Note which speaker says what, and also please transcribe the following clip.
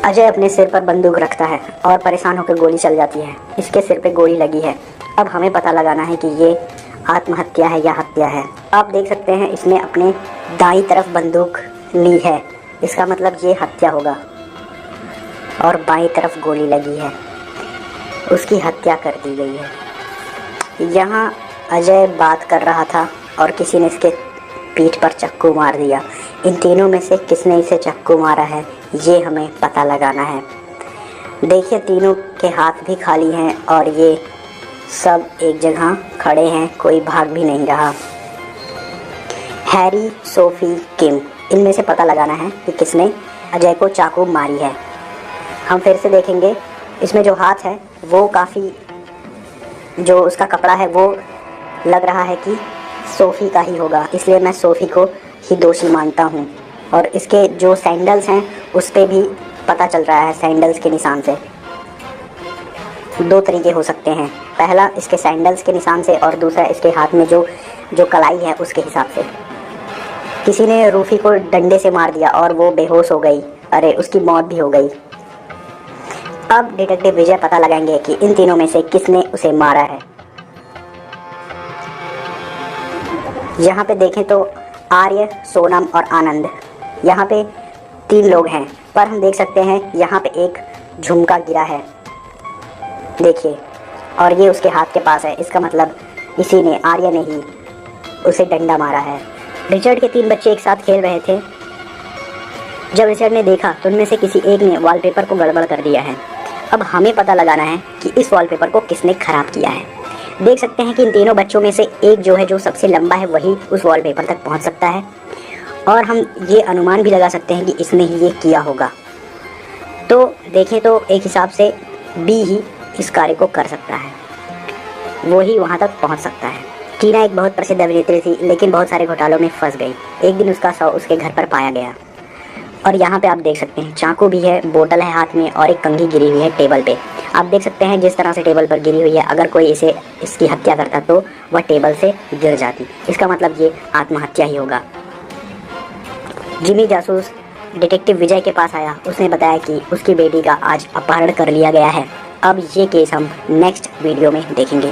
Speaker 1: अजय अपने सिर पर बंदूक रखता है और परेशान होकर गोली चल जाती है। इसके सिर पे गोली लगी है। अब हमें पता लगाना है कि ये आत्महत्या है या हत्या है। आप देख सकते हैं इसने अपने दाईं तरफ बंदूक ली है, इसका मतलब ये हत्या होगा। और बाईं तरफ गोली लगी है, उसकी हत्या कर दी गई है। यहाँ अजय बात कर रहा था और किसी ने इसके पीठ पर चक्कू मार दिया। इन तीनों में से किसने इसे चक्कू मारा है ये हमें पता लगाना है। देखिए तीनों के हाथ भी खाली हैं और ये सब एक जगह खड़े हैं, कोई भाग भी नहीं रहा। हैरी, सोफी, किम, इनमें से पता लगाना है कि किसने अजय को चाकू मारी है। हम फिर से देखेंगे, इसमें जो हाथ है वो काफ़ी, जो उसका कपड़ा है वो लग रहा है कि सोफ़ी का ही होगा, इसलिए मैं सोफ़ी को ही दोषी मानता हूँ। और इसके जो सैंडल्स हैं उस पर भी पता चल रहा है, सैंडल्स के निशान से। दो तरीके हो सकते हैं, पहला इसके सैंडल्स के निशान से और दूसरा इसके हाथ में जो कलाई है उसके हिसाब से। किसी ने रूफी को डंडे से मार दिया और वो बेहोश हो गई। अरे उसकी मौत भी हो गई। अब डिटेक्टिव विजय पता लगाएंगे कि इन तीनों में से किसने उसे मारा है। यहाँ पे देखें तो आर्य, सोनम और आनंद, यहाँ पे 3 लोग हैं, पर हम देख सकते हैं यहाँ पे एक झुमका गिरा है, देखिए, और ये उसके हाथ के पास है। इसका मतलब इसी ने, आर्य ने ही उसे डंडा मारा है। रिचर्ड के 3 बच्चे एक साथ खेल रहे थे। जब रिचर्ड ने देखा तो उनमें से किसी एक ने वॉलपेपर को गड़बड़ कर दिया है। अब हमें पता लगाना है कि इस वॉलपेपर को किसने ख़राब किया है। देख सकते हैं कि इन तीनों बच्चों में से एक जो है, जो सबसे लंबा है, वही उस वॉलपेपर तक पहुंच सकता है। और हम ये अनुमान भी लगा सकते हैं कि इसने ही ये किया होगा। तो देखें तो एक हिसाब से बी ही इस कार्य को कर सकता है, वो ही वहाँ तक पहुँच सकता है। टीना एक बहुत प्रसिद्ध अभिनेत्री थी, लेकिन बहुत सारे घोटालों में फंस गई। एक दिन उसका शव उसके घर पर पाया गया। और यहाँ पे आप देख सकते हैं चाकू भी है, बोतल है हाथ में और एक कंघी गिरी हुई है टेबल पे। आप देख सकते हैं जिस तरह से टेबल पर गिरी हुई है, अगर कोई इसकी हत्या करता तो वह टेबल से गिर जाती। इसका मतलब ये आत्महत्या ही होगा। जिमी जासूस डिटेक्टिव विजय के पास आया। उसने बताया कि उसकी बेटी का आज अपहरण कर लिया गया है। अब ये केस हम नेक्स्ट वीडियो में देखेंगे।